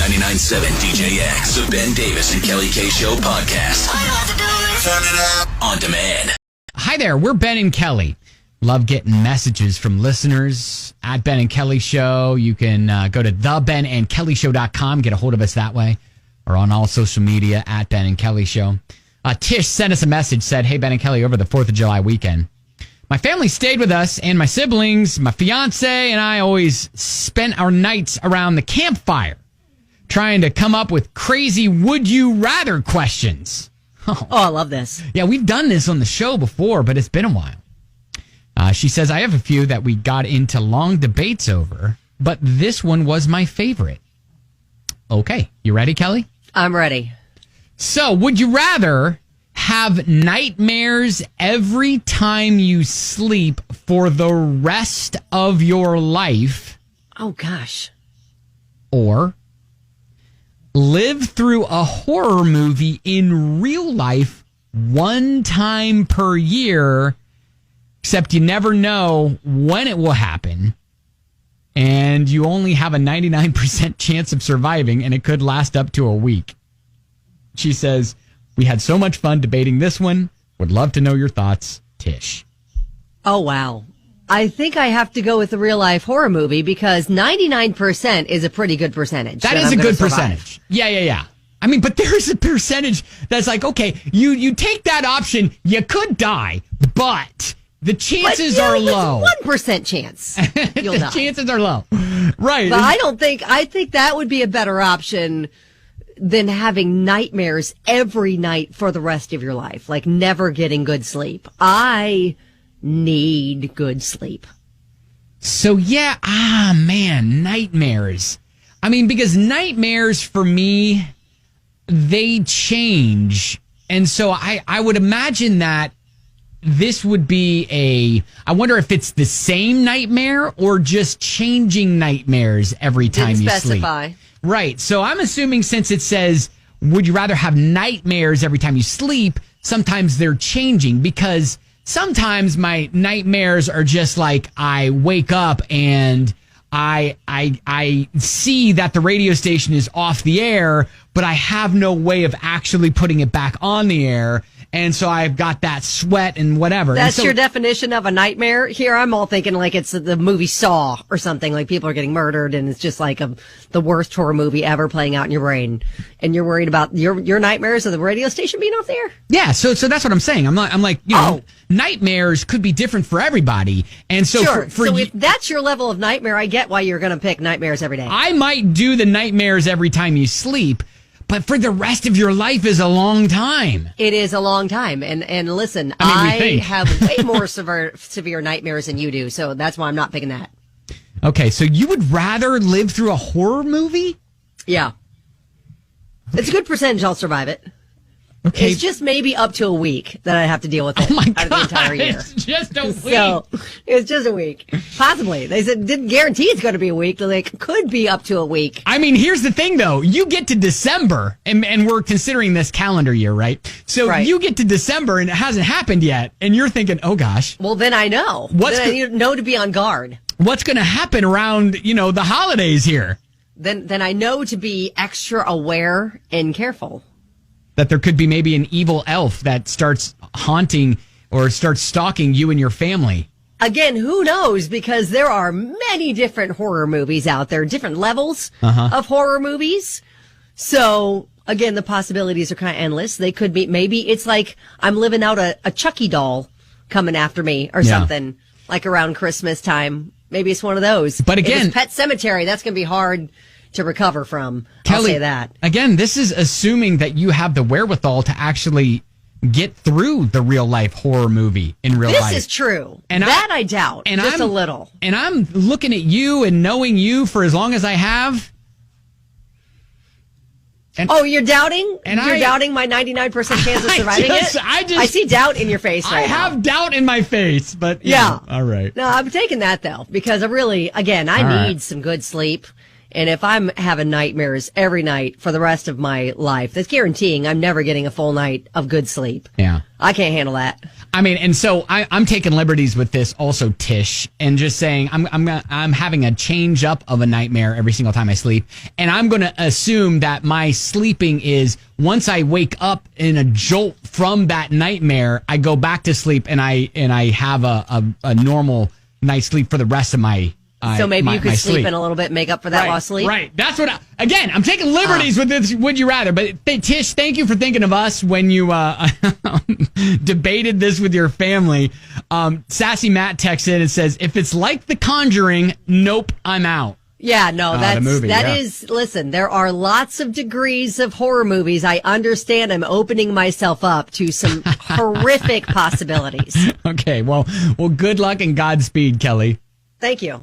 99.7 DJX, the Ben Davis and Kelly K Show podcast. All you have to do is turn it up. On demand. Hi there, we're Ben and Kelly. Love getting messages from listeners at Ben and Kelly Show. You can go to thebenandkellyshow.com, get a hold of us that way, or on all social media at Ben and Kelly Show. Tish sent us a message, said, "Hey, Ben and Kelly, over the 4th of July weekend, my family stayed with us, and my siblings, my fiance, and I always spent our nights around the campfire trying to come up with crazy would-you-rather questions." Oh, I love this. Yeah, we've done this on the show before, but it's been a while. She says, "I have a few that we got into long debates over, but this one was my favorite." Okay, you ready, Kelly? I'm ready. So, would you rather have nightmares every time you sleep for the rest of your life? Oh, gosh. Or live through a horror movie in real life one time per year, except you never know when it will happen, and you only have a 99% chance of surviving, and it could last up to a week. She says, "We had so much fun debating this one. Would love to know your thoughts, Tish." Oh, wow. I think I have to go with the real life horror movie because 99% is a pretty good percentage. That is a good percentage. Yeah. I mean, but there's a percentage that's like, okay, you take that option, you could die, but the chances are low. 1% chance you'll die. Chances are low. Right. But I think that would be a better option than having nightmares every night for the rest of your life, like never getting good sleep. I need good sleep. So yeah, man, nightmares. I mean, because nightmares for me, they change. And so I would imagine that this would be I wonder if it's the same nightmare or just changing nightmares every time you specify. Sleep. Right. So I'm assuming since it says, would you rather have nightmares every time you sleep? Sometimes they're changing because sometimes my nightmares are just like I wake up and I see that the radio station is off the air, but I have no way of actually putting it back on the air. And so I've got that sweat and whatever. That's your definition of a nightmare? Here I'm all thinking like it's the movie Saw or something, like people are getting murdered and it's just like the worst horror movie ever playing out in your brain. And you're worried about your nightmares of the radio station being off the air? Yeah, so that's what I'm saying. I'm like, you know, nightmares could be different for everybody. And so sure. for if that's your level of nightmare, I get why you're going to pick nightmares every day. I might do the nightmares every time you sleep, but for the rest of your life is a long time. It is a long time. And listen, I have way more severe nightmares than you do, so that's why I'm not picking that. Okay, so you would rather live through a horror movie? Yeah. It's a good percentage I'll survive it. Okay. It's just maybe up to a week that I have to deal with it out of the entire year. It's just a week. So, it's just a week. Possibly. They said didn't guarantee it's going to be a week. Like, could be up to a week. I mean, here's the thing, though. You get to December, and we're considering this calendar year, right? So you get to December, and it hasn't happened yet, and you're thinking, oh, gosh. Well, then I know. I know to be on guard. What's going to happen around, the holidays here? Then I know to be extra aware and careful. That there could be maybe an evil elf that starts haunting or starts stalking you and your family. Again, who knows? Because there are many different horror movies out there, different levels of horror movies. So, again, the possibilities are kind of endless. They could be, maybe it's like I'm living out a Chucky doll coming after me or something, like around Christmas time. Maybe it's one of those. But again, if it's Pet Cemetery, that's going to be hard to recover from. Kelly, I'll say that. Again, this is assuming that you have the wherewithal to actually get through the real life horror movie in real life. This is true. And that I doubt. And just a little. And I'm looking at you and knowing you for as long as I have. And you're doubting? And you're doubting my 99% chance of surviving it? I see doubt in your face right now. I have doubt in my face, but all right. No, I'm taking that though, because I need some good sleep. And if I'm having nightmares every night for the rest of my life, that's guaranteeing I'm never getting a full night of good sleep. Yeah. I can't handle that. I mean, and so I'm taking liberties with this also, Tish, and just saying I'm having a change up of a nightmare every single time I sleep, and I'm going to assume that my sleeping is once I wake up in a jolt from that nightmare, I go back to sleep and I have a normal night's sleep for the rest of my. So maybe you could sleep in a little bit, make up for that lost sleep. Right. That's what. Again, I'm taking liberties with this. Would you rather? But Tish, thank you for thinking of us when you debated this with your family. Sassy Matt texts in and says, "If it's like The Conjuring, nope, I'm out." Yeah, no, that is. Listen, there are lots of degrees of horror movies. I understand. I'm opening myself up to some horrific possibilities. Okay. Well, good luck and Godspeed, Kelly. Thank you.